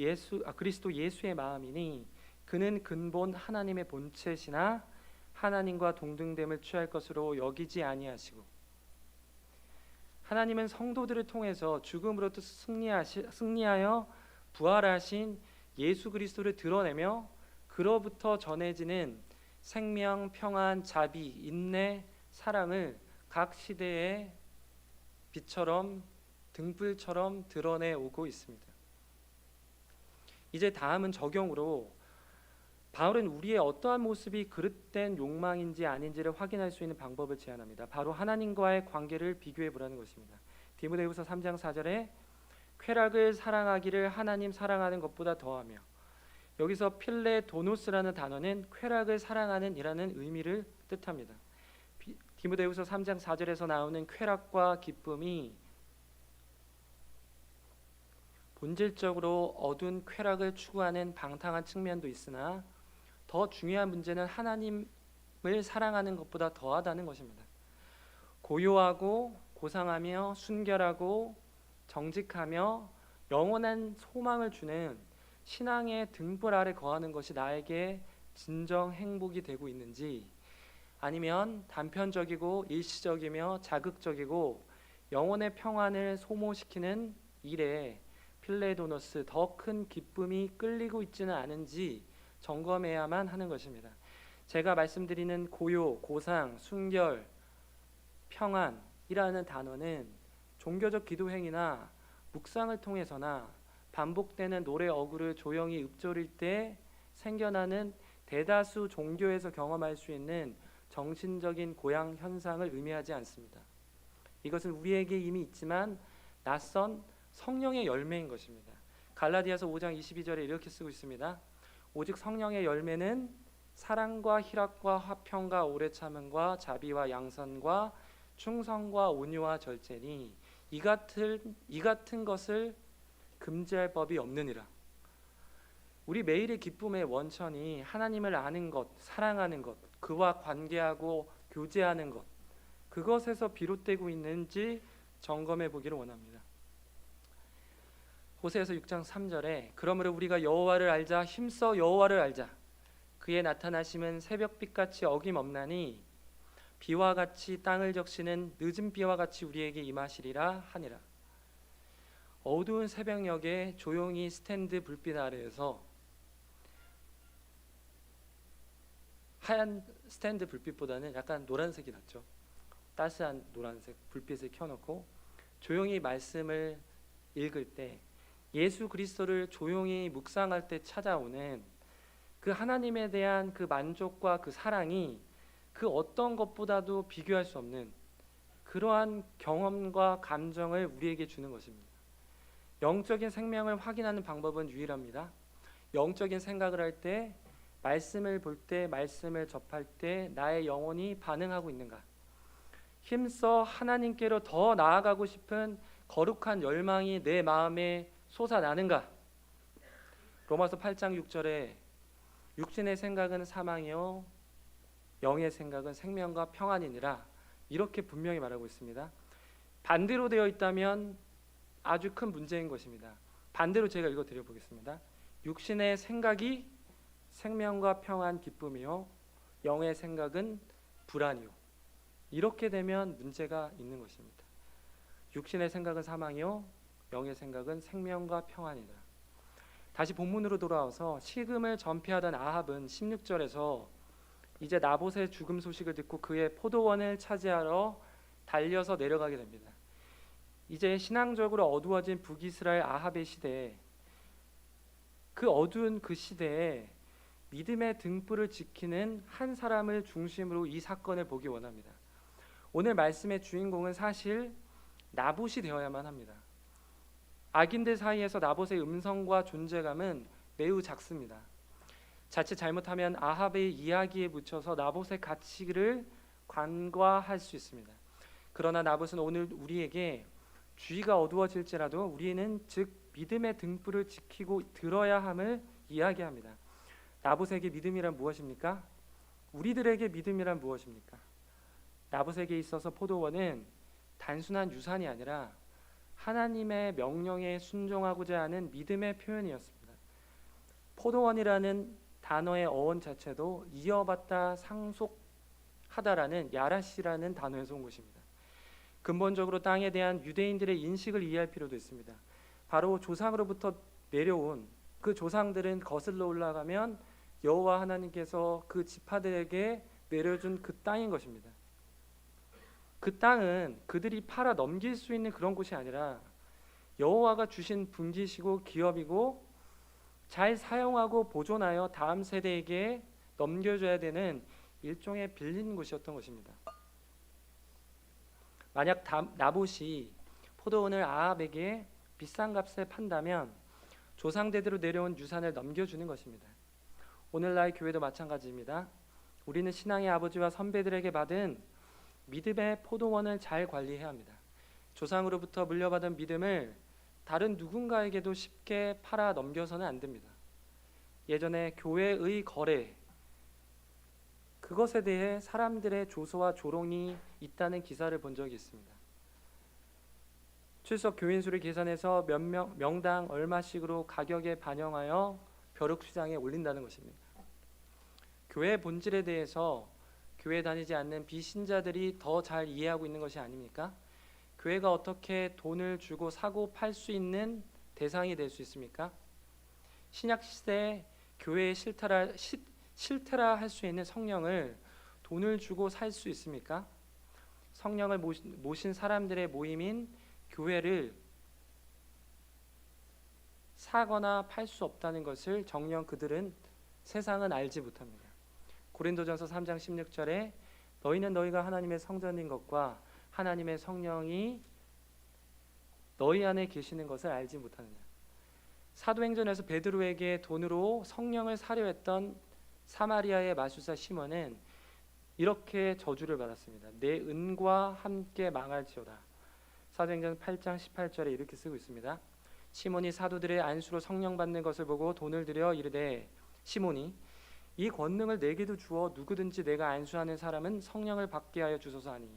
그리스도 예수의 마음이니 그는 근본 하나님의 본체시나 하나님과 동등됨을 취할 것으로 여기지 아니하시고 하나님은 성도들을 통해서 죽음으로부터 승리하여 부활하신 예수 그리스도를 드러내며 그로부터 전해지는 생명, 평안, 자비, 인내, 사랑을 각 시대의 빛처럼 등불처럼 드러내 오고 있습니다. 이제 다음은 적용으로 바울은 우리의 어떠한 모습이 그릇된 욕망인지 아닌지를 확인할 수 있는 방법을 제안합니다. 바로 하나님과의 관계를 비교해 보라는 것입니다. 디모데후서 3장 4절에 쾌락을 사랑하기를 하나님 사랑하는 것보다 더하며, 여기서 필레도노스라는 단어는 쾌락을 사랑하는 이라는 의미를 뜻합니다. 디모데후서 3장 4절에서 나오는 쾌락과 기쁨이 본질적으로 어두운 쾌락을 추구하는 방탕한 측면도 있으나 더 중요한 문제는 하나님을 사랑하는 것보다 더하다는 것입니다. 고요하고 고상하며 순결하고 정직하며 영원한 소망을 주는 신앙의 등불 아래 거하는 것이 나에게 진정 행복이 되고 있는지, 아니면 단편적이고 일시적이며 자극적이고 영혼의 평안을 소모시키는 일에 필레도노스 더 큰 기쁨이 끌리고 있지는 않은지 점검해야만 하는 것입니다. 제가 말씀드리는 고요, 고상, 순결, 평안이라는 단어는 종교적 기도 행위나 묵상을 통해서나 반복되는 노래 어구를 조용히 읊조릴 때 생겨나는 대다수 종교에서 경험할 수 있는 정신적인 고양 현상을 의미하지 않습니다. 이것은 우리에게 이미 있지만 낯선 성령의 열매인 것입니다. 갈라디아서 5장 22절에 이렇게 쓰고 있습니다. 오직 성령의 열매는 사랑과 희락과 화평과 오래 참음과 자비와 양선과 충성과 온유와 절제니 이 같은 것을 금지할 법이 없느니라. 우리 매일의 기쁨의 원천이 하나님을 아는 것, 사랑하는 것, 그와 관계하고 교제하는 것, 그것에서 비롯되고 있는지 점검해 보기를 원합니다. 호세아서 6장 3절에 그러므로 우리가 여호와를 알자, 힘써 여호와를 알자. 그의 나타나심은 새벽빛같이 어김없나니 비와 같이 땅을 적시는 늦은 비와 같이 우리에게 임하시리라 하니라. 어두운 새벽녘에 조용히 스탠드 불빛 아래에서, 하얀 스탠드 불빛보다는 약간 노란색이 낫죠. 따스한 노란색 불빛을 켜놓고 조용히 말씀을 읽을 때, 예수 그리스도를 조용히 묵상할 때 찾아오는 그 하나님에 대한 그 만족과 그 사랑이 그 어떤 것보다도 비교할 수 없는 그러한 경험과 감정을 우리에게 주는 것입니다. 영적인 생명을 확인하는 방법은 유일합니다. 영적인 생각을 할 때, 말씀을 볼 때, 말씀을 접할 때 나의 영혼이 반응하고 있는가? 힘써 하나님께로 더 나아가고 싶은 거룩한 열망이 내 마음에 솟아나는가? 로마서 8장 6절에 육신의 생각은 사망이요 영의 생각은 생명과 평안이니라, 이렇게 분명히 말하고 있습니다. 반대로 되어 있다면 아주 큰 문제인 것입니다. 반대로 제가 읽어드려 보겠습니다. 육신의 생각이 생명과 평안, 기쁨이요 영의 생각은 불안이요, 이렇게 되면 문제가 있는 것입니다. 육신의 생각은 사망이요 영의 생각은 생명과 평안이다. 다시 본문으로 돌아와서 식음을 전폐하던 아합은 16절에서 이제 나봇의 죽음 소식을 듣고 그의 포도원을 차지하러 달려서 내려가게 됩니다. 이제 신앙적으로 어두워진 북이스라엘 아합의 시대에, 그 어두운 그 시대에 믿음의 등불을 지키는 한 사람을 중심으로 이 사건을 보기 원합니다. 오늘 말씀의 주인공은 사실 나봇이 되어야만 합니다. 악인들 사이에서 나봇의 음성과 존재감은 매우 작습니다. 자칫 잘못하면 아합의 이야기에 묻혀서 나봇의 가치를 간과할 수 있습니다. 그러나 나봇은 오늘 우리에게 주위가 어두워질지라도 우리는 즉 믿음의 등불을 지키고 들어야 함을 이야기합니다. 나봇에게 믿음이란 무엇입니까? 우리들에게 믿음이란 무엇입니까? 나봇에게 있어서 포도원은 단순한 유산이 아니라 하나님의 명령에 순종하고자 하는 믿음의 표현이었습니다. 포도원이라는 단어의 어원 자체도 이어받다 상속하다라는 야라시라는 단어에서 온 것입니다. 근본적으로 땅에 대한 유대인들의 인식을 이해할 필요도 있습니다. 바로 조상으로부터 내려온 그 조상들은 거슬러 올라가면 여호와 하나님께서 그 지파들에게 내려준 그 땅인 것입니다. 그 땅은 그들이 팔아 넘길 수 있는 그런 곳이 아니라 여호와가 주신 분기시고 기업이고 잘 사용하고 보존하여 다음 세대에게 넘겨줘야 되는 일종의 빌린 곳이었던 것입니다. 만약 나봇이 포도원을 아합에게 비싼 값에 판다면 조상대대로 내려온 유산을 넘겨주는 것입니다. 오늘날 교회도 마찬가지입니다. 우리는 신앙의 아버지와 선배들에게 받은 믿음의 포도원을 잘 관리해야 합니다. 조상으로부터 물려받은 믿음을 다른 누군가에게도 쉽게 팔아 넘겨서는 안 됩니다. 예전에 교회의 거래, 그것에 대해 사람들의 조소와 조롱이 있다는 기사를 본 적이 있습니다. 출석 교인 수를 계산해서 몇 명당 얼마씩으로 가격에 반영하여 벼룩시장에 올린다는 것입니다. 교회의 본질에 대해서 교회 다니지 않는 비신자들이 더 잘 이해하고 있는 것이 아닙니까? 교회가 어떻게 돈을 주고 사고 팔 수 있는 대상이 될 수 있습니까? 신약 시대에 교회의 실태라 할 수 있는 성령을 돈을 주고 살 수 있습니까? 성령을 모신 사람들의 모임인 교회를 사거나 팔 수 없다는 것을 정녕 그들은 세상은 알지 못합니다. 고린도전서 3장 16절에 너희는 너희가 하나님의 성전인 것과 하나님의 성령이 너희 안에 계시는 것을 알지 못하느냐. 사도행전에서 베드로에게 돈으로 성령을 사려 했던 사마리아의 마술사 시몬은 이렇게 저주를 받았습니다. 내 은과 함께 망할지어다. 사도행전 8장 18절에 이렇게 쓰고 있습니다. 시몬이 사도들의 안수로 성령 받는 것을 보고 돈을 들여 이르되 시몬이 이 권능을 내게도 주어 누구든지 내가 안수하는 사람은 성령을 받게 하여 주소서 하니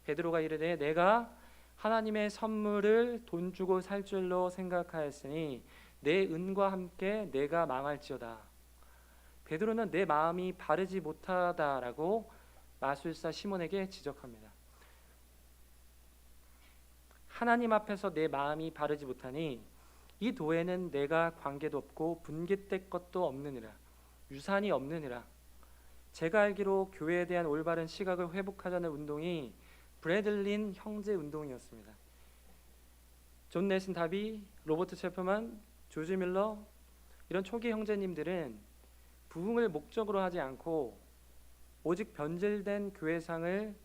베드로가 이르되 내가 하나님의 선물을 돈 주고 살 줄로 생각하였으니 내 은과 함께 내가 망할지어다. 베드로는 내 마음이 바르지 못하다라고 마술사 시몬에게 지적합니다. 하나님 앞에서 내 마음이 바르지 못하니 이 도에는 내가 관계도 없고 분깃될 것도 없느니라. 유산이 없느니라. 제가 알기로 교회에 대한 올바른 시각을 회복하자는 운동이 브래들린 형제 운동이었습니다. 존 넬슨 다비, 로버트 체프만, 조지 밀러 이런 초기 형제님들은 부흥을 목적으로 하지 않고 오직 변질된 교회상을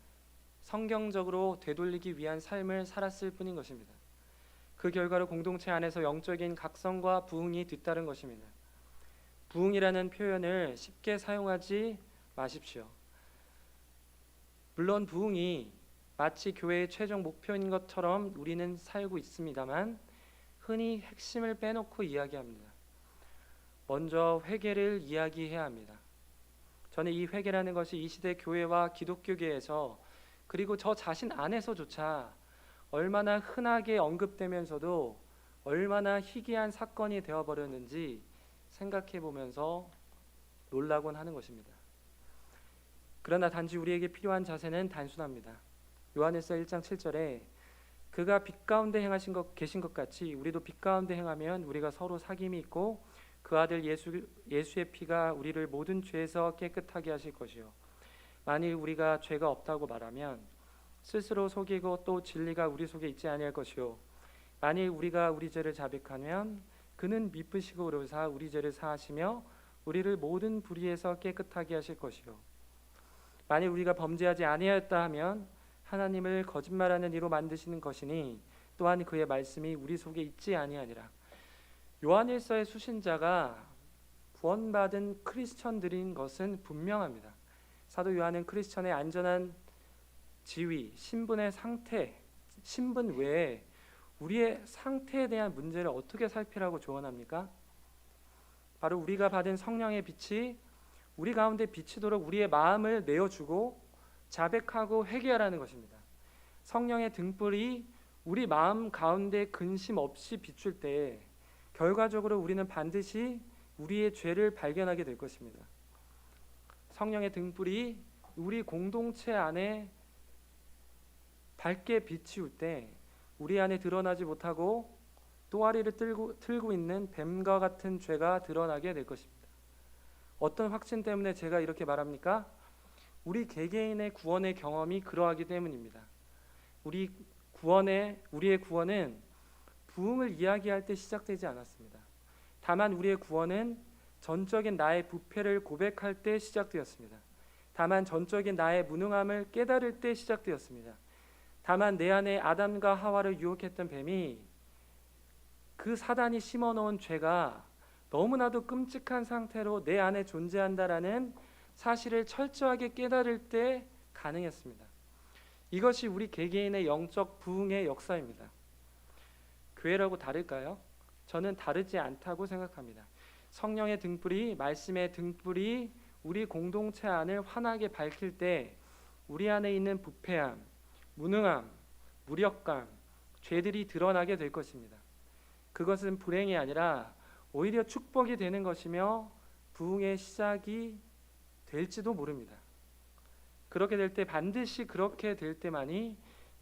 성경적으로 되돌리기 위한 삶을 살았을 뿐인 것입니다. 그 결과로 공동체 안에서 영적인 각성과 부흥이 뒤따른 것입니다. 부흥이라는 표현을 쉽게 사용하지 마십시오. 물론 부흥이 마치 교회의 최종 목표인 것처럼 우리는 살고 있습니다만 흔히 핵심을 빼놓고 이야기합니다. 먼저 회개를 이야기해야 합니다. 저는 이 회개라는 것이 이 시대 교회와 기독교계에서 그리고 저 자신 안에서조차 얼마나 흔하게 언급되면서도 얼마나 희귀한 사건이 되어버렸는지 생각해 보면서 놀라곤 하는 것입니다. 그러나 단지 우리에게 필요한 자세는 단순합니다. 요한일서 1장 7절에 그가 빛 가운데 행하신 것 계신 것 같이 우리도 빛 가운데 행하면 우리가 서로 사귐이 있고 그 아들 예수의 피가 우리를 모든 죄에서 깨끗하게 하실 것이요 만일 우리가 죄가 없다고 말하면 스스로 속이고 또 진리가 우리 속에 있지 아니할 것이요 만일 우리가 우리 죄를 자백하면 그는 미쁘시고 의로사 우리 죄를 사하시며 우리를 모든 불의에서 깨끗하게 하실 것이요 만일 우리가 범죄하지 아니하였다 하면 하나님을 거짓말하는 이로 만드시는 것이니 또한 그의 말씀이 우리 속에 있지 아니하니라. 요한일서의 수신자가 구원받은 크리스천들인 것은 분명합니다. 사도 요한은 크리스천의 안전한 지위, 신분의 상태, 신분 외에 우리의 상태에 대한 문제를 어떻게 살피라고 조언합니까? 바로 우리가 받은 성령의 빛이 우리 가운데 비치도록 우리의 마음을 내어주고 자백하고 회개하라는 것입니다. 성령의 등불이 우리 마음 가운데 근심 없이 비출 때 결과적으로 우리는 반드시 우리의 죄를 발견하게 될 것입니다. 성령의 등불이 우리 공동체 안에 밝게 비치울 때 우리 안에 드러나지 못하고 또아리를 틀고 있는 뱀과 같은 죄가 드러나게 될 것입니다. 어떤 확신 때문에 제가 이렇게 말합니까? 우리 개개인의 구원의 경험이 그러하기 때문입니다. 우리의 구원은 부흥을 이야기할 때 시작되지 않았습니다. 다만 우리의 구원은 전적인 나의 부패를 고백할 때 시작되었습니다. 다만 전적인 나의 무능함을 깨달을 때 시작되었습니다. 다만 내 안에 아담과 하와를 유혹했던 뱀이 그 사단이 심어놓은 죄가 너무나도 끔찍한 상태로 내 안에 존재한다라는 사실을 철저하게 깨달을 때 가능했습니다. 이것이 우리 개개인의 영적 부흥의 역사입니다. 교회라고 다를까요? 저는 다르지 않다고 생각합니다. 성령의 등불이, 말씀의 등불이 우리 공동체 안을 환하게 밝힐 때 우리 안에 있는 부패함, 무능함, 무력감, 죄들이 드러나게 될 것입니다. 그것은 불행이 아니라 오히려 축복이 되는 것이며 부흥의 시작이 될지도 모릅니다. 그렇게 될 때 반드시 그렇게 될 때만이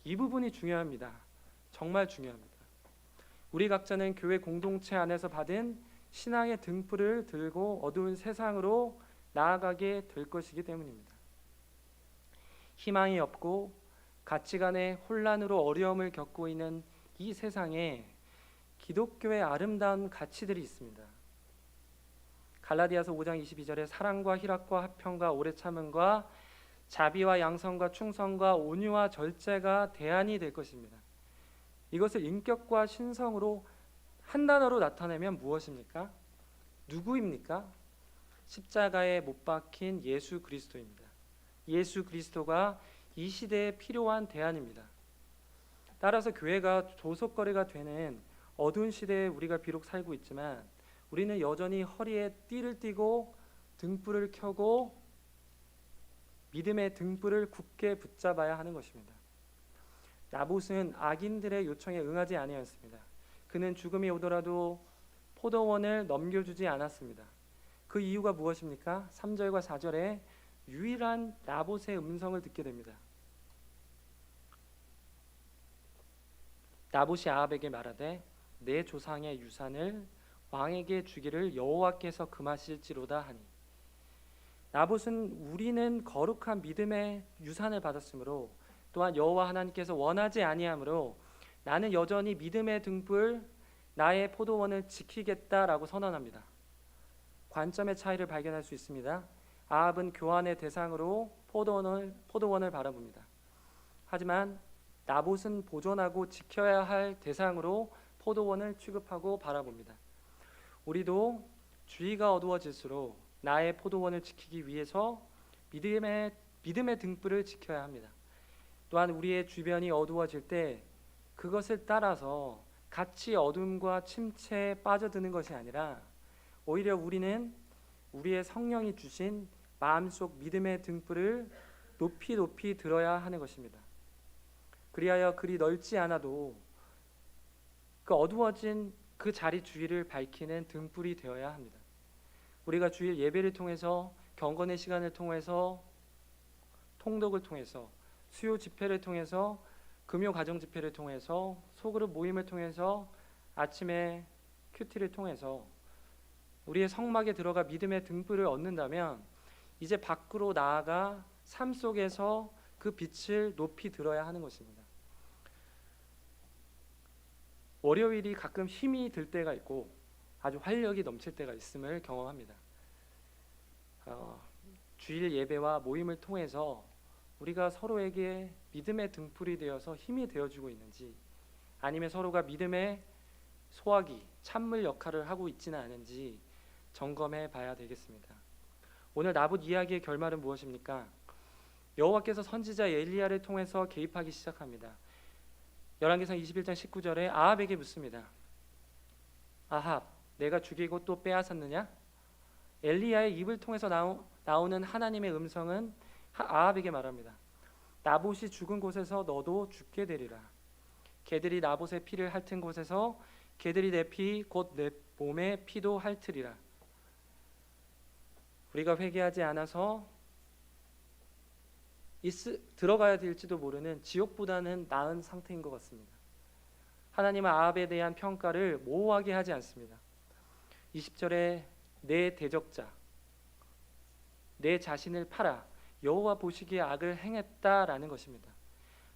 이 부분이 중요합니다. 정말 중요합니다. 우리 각자는 교회 공동체 안에서 받은 신앙의 등불을 들고 어두운 세상으로 나아가게 될 것이기 때문입니다. 희망이 없고 가치관의 혼란으로 어려움을 겪고 있는 이 세상에 기독교의 아름다운 가치들이 있습니다. 갈라디아서 5장 22절에 사랑과 희락과 화평과 오래 참음과 자비와 양성과 충성과 온유와 절제가 대안이 될 것입니다. 이것을 인격과 신성으로 한 단어로 나타내면 무엇입니까? 누구입니까? 십자가에 못 박힌 예수 그리스도입니다. 예수 그리스도가 이 시대에 필요한 대안입니다. 따라서 교회가 조속거리가 되는 어두운 시대에 우리가 비록 살고 있지만 우리는 여전히 허리에 띠를 띠고 등불을 켜고 믿음의 등불을 굳게 붙잡아야 하는 것입니다. 나봇은 악인들의 요청에 응하지 아니하였습니다. 그는 죽음이 오더라도 포도원을 넘겨주지 않았습니다. 그 이유가 무엇입니까? 3절과 4절에 유일한 나봇의 음성을 듣게 됩니다. 나봇이 아합에게 말하되 내 조상의 유산을 왕에게 주기를 여호와께서 금하실지로다 하니, 나봇은 우리는 거룩한 믿음의 유산을 받았으므로 또한 여호와 하나님께서 원하지 아니하므로 나는 여전히 믿음의 등불 나의 포도원을 지키겠다라고 선언합니다. 관점의 차이를 발견할 수 있습니다. 아합은 교환의 대상으로 포도원을 바라봅니다. 하지만 나봇은 보존하고 지켜야 할 대상으로 포도원을 취급하고 바라봅니다. 우리도 주의가 어두워질수록 나의 포도원을 지키기 위해서 믿음의 등불을 지켜야 합니다. 또한 우리의 주변이 어두워질 때 그것을 따라서 같이 어둠과 침체에 빠져드는 것이 아니라 오히려 우리는 우리의 성령이 주신 마음속 믿음의 등불을 높이 높이 들어야 하는 것입니다. 그리하여 그리 넓지 않아도 그 어두워진 그 자리 주위를 밝히는 등불이 되어야 합니다. 우리가 주일 예배를 통해서, 경건의 시간을 통해서, 통독을 통해서, 수요 집회를 통해서, 금요 가정 집회를 통해서, 소그룹 모임을 통해서, 아침에 큐티를 통해서 우리의 성막에 들어가 믿음의 등불을 얻는다면 이제 밖으로 나아가 삶 속에서 그 빛을 높이 들어야 하는 것입니다. 월요일이 가끔 힘이 들 때가 있고 아주 활력이 넘칠 때가 있음을 경험합니다. 주일 예배와 모임을 통해서 우리가 서로에게 믿음의 등불이 되어서 힘이 되어주고 있는지, 아니면 서로가 믿음의 소화기, 찬물 역할을 하고 있지는 않은지 점검해 봐야 되겠습니다. 오늘 나봇 이야기의 결말은 무엇입니까? 여호와께서 선지자 엘리야를 통해서 개입하기 시작합니다. 열왕기상 21장 19절에 아합에게 묻습니다. 아합, 내가 죽이고 또 빼앗았느냐? 엘리야의 입을 통해서 나오는 하나님의 음성은 아합에게 말합니다. 나봇이 죽은 곳에서 너도 죽게 되리라. 개들이 나봇의 피를 핥은 곳에서 개들이 내 피 곧 내 몸의 피도 핥으리라. 우리가 회개하지 않아서 들어가야 될지도 모르는 지옥보다는 나은 상태인 것 같습니다. 하나님은 아합에 대한 평가를 모호하게 하지 않습니다. 20절에 내 대적자, 내 자신을 팔아 여호와 보시기에 악을 행했다라는 것입니다.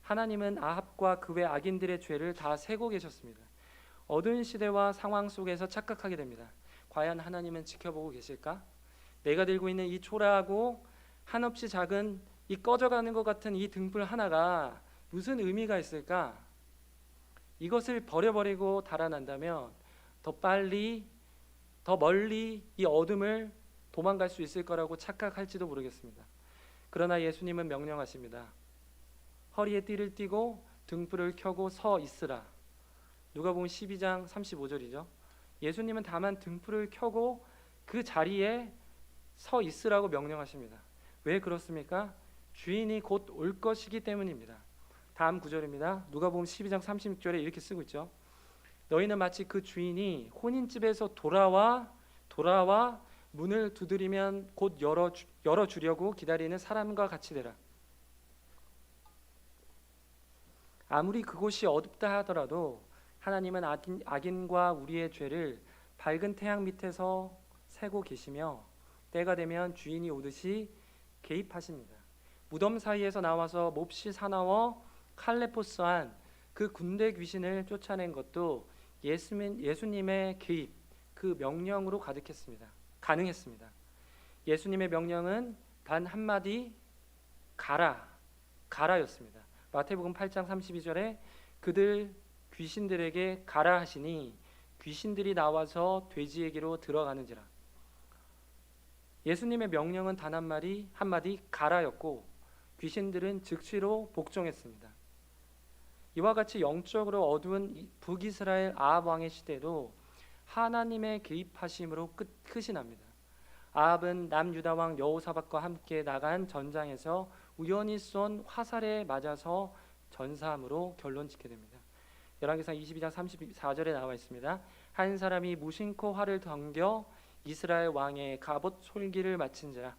하나님은 아합과 그 외 악인들의 죄를 다 세고 계셨습니다. 어두운 시대와 상황 속에서 착각하게 됩니다. 과연 하나님은 지켜보고 계실까? 내가 들고 있는 이 초라하고 한없이 작은 이 꺼져가는 것 같은 이 등불 하나가 무슨 의미가 있을까? 이것을 버려버리고 달아난다면 더 빨리, 더 멀리 이 어둠을 도망갈 수 있을 거라고 착각할지도 모르겠습니다. 그러나 예수님은 명령하십니다. 허리에 띠를 띠고 등불을 켜고 서 있으라. 누가복음 12장 35절이죠. 예수님은 다만 등불을 켜고 그 자리에 서 있으라고 명령하십니다. 왜 그렇습니까? 주인이 곧 올 것이기 때문입니다. 다음 구절입니다. 누가복음 12장 36절에 이렇게 쓰고 있죠. 너희는 마치 그 주인이 혼인집에서 돌아와 문을 두드리면 곧 열어주려고 기다리는 사람과 같이 되라. 아무리 그곳이 어둡다 하더라도 하나님은 악인과 우리의 죄를 밝은 태양 밑에서 세고 계시며 때가 되면 주인이 오듯이 개입하십니다. 무덤 사이에서 나와서 몹시 사나워 칼레포스한 그 군대 귀신을 쫓아낸 것도 예수님의 개입, 그 명령으로 가능했습니다. 예수님의 명령은 단 한마디 가라였습니다. 마태복음 8장 32절에 그들 귀신들에게 가라 하시니 귀신들이 나와서 돼지에게로 들어가는지라. 예수님의 명령은 단 한마디 가라였고 귀신들은 즉시로 복종했습니다. 이와 같이 영적으로 어두운 북이스라엘 아합 왕의 시대도 하나님의 개입하심으로 끝이 납니다. 아합은 남유다 왕 여호사밧과 함께 나간 전장에서 우연히 쏜 화살에 맞아서 전사함으로 결론 짓게 됩니다. 열왕기상 22장 34절에 나와 있습니다. 한 사람이 무심코 활을 던겨 이스라엘 왕의 갑옷 솔기를 마친지라.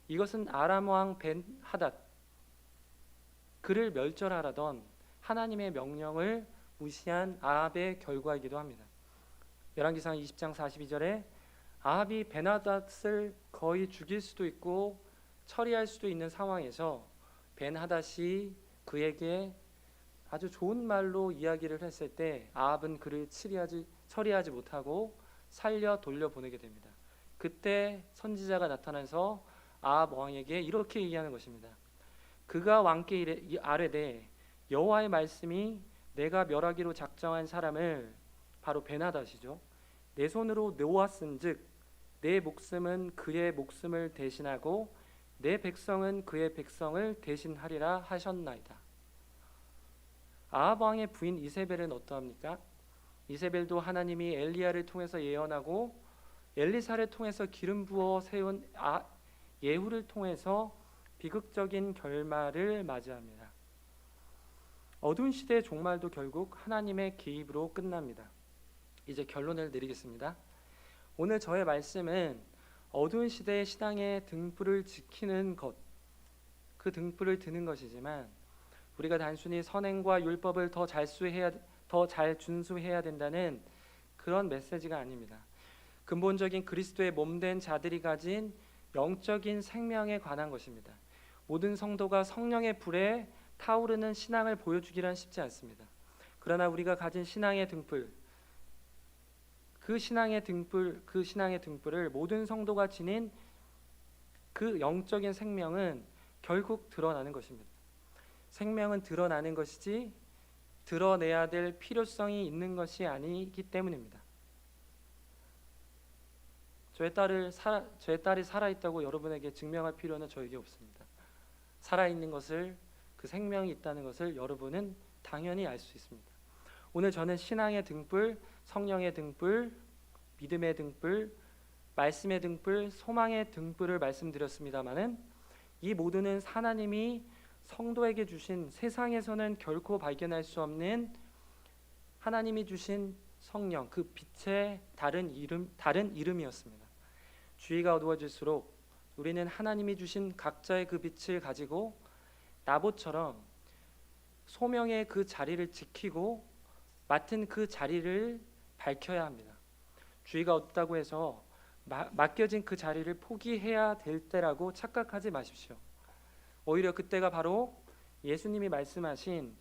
이것은 아람 왕 벤하닷 그를 멸절하라던 하나님의 명령을 무시한 아합의 결과이기도 합니다. 열왕기상 20장 42절에 아합이 벤하닷을 거의 죽일 수도 있고 처리할 수도 있는 상황에서 벤하닷이 그에게 아주 좋은 말로 이야기를 했을 때 아합은 그를 처리하지 못하고 살려 돌려보내게 됩니다. 그때 선지자가 나타나서 아합 왕에게 이렇게 얘기하는 것입니다. 그가 왕께 아뢰되 여호와의 말씀이 내가 멸하기로 작정한 사람을, 바로 벤하닷이죠, 내 손으로 놓았은즉 내 목숨은 그의 목숨을 대신하고 내 백성은 그의 백성을 대신하리라 하셨나이다. 아합 왕의 부인 이세벨은 어떠합니까? 이세벨도 하나님이 엘리야를 통해서 예언하고 엘리사를 통해서 기름 부어 세운 예후를 통해서 비극적인 결말을 맞이합니다. 어두운 시대의 종말도 결국 하나님의 개입으로 끝납니다. 이제 결론을 내리겠습니다. 오늘 저의 말씀은 어두운 시대의 신앙의 등불을 지키는 것, 그 등불을 드는 것이지만 우리가 단순히 선행과 율법을 더 잘 준수해야 된다는 그런 메시지가 아닙니다. 근본적인 그리스도의 몸된 자들이 가진 영적인 생명에 관한 것입니다. 모든 성도가 성령의 불에 타오르는 신앙을 보여주기란 쉽지 않습니다. 그러나 우리가 가진 신앙의 등불, 그 신앙의 등불을 모든 성도가 지닌 그 영적인 생명은 결국 드러나는 것입니다. 생명은 드러나는 것이지 드러내야 될 필요성이 있는 것이 아니기 때문입니다. 저의 딸이 살아있다고 여러분에게 증명할 필요는 저에게 없습니다. 살아있는 것을, 그 생명이 있다는 것을 여러분은 당연히 알 수 있습니다. 오늘 저는 신앙의 등불, 성령의 등불, 믿음의 등불, 말씀의 등불, 소망의 등불을 말씀드렸습니다마는 이 모두는 하나님이 성도에게 주신, 세상에서는 결코 발견할 수 없는 하나님이 주신 성령, 그 빛의 다른 이름이었습니다. 주위가 어두워질수록 우리는 하나님이 주신 각자의 그 빛을 가지고 나봇처럼 소명의 그 자리를 지키고 맡은 그 자리를 밝혀야 합니다. 주위가 어둡다고 해서 맡겨진 그 자리를 포기해야 될 때라고 착각하지 마십시오. 오히려 그때가 바로 예수님이 말씀하신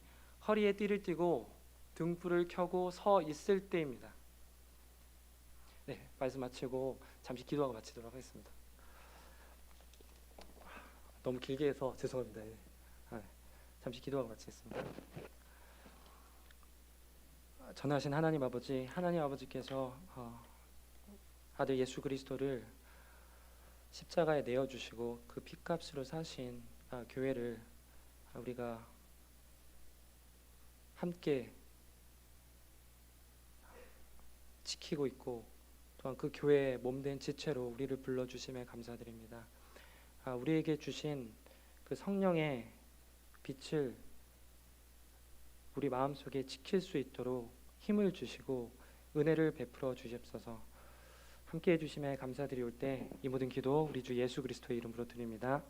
허리에 띠를 띠고 등불을 켜고 서 있을 때입니다. 네, 말씀 마치고 잠시 기도하고 마치도록 하겠습니다. 너무 길게 해서 죄송합니다. 잠시 기도하고 마치겠습니다. 전하신 하나님 아버지께서 아들 예수 그리스도를 십자가에 내어주시고 그 핏값으로 사신 교회를 우리가 함께 지키고 있고, 또한 그 교회의 몸된 지체로 우리를 불러주심에 감사드립니다. 우리에게 주신 그 성령의 빛을 우리 마음속에 지킬 수 있도록 힘을 주시고 은혜를 베풀어 주시옵소서. 함께 해주심에 감사드리올 때 이 모든 기도 우리 주 예수 그리스도의 이름으로 드립니다.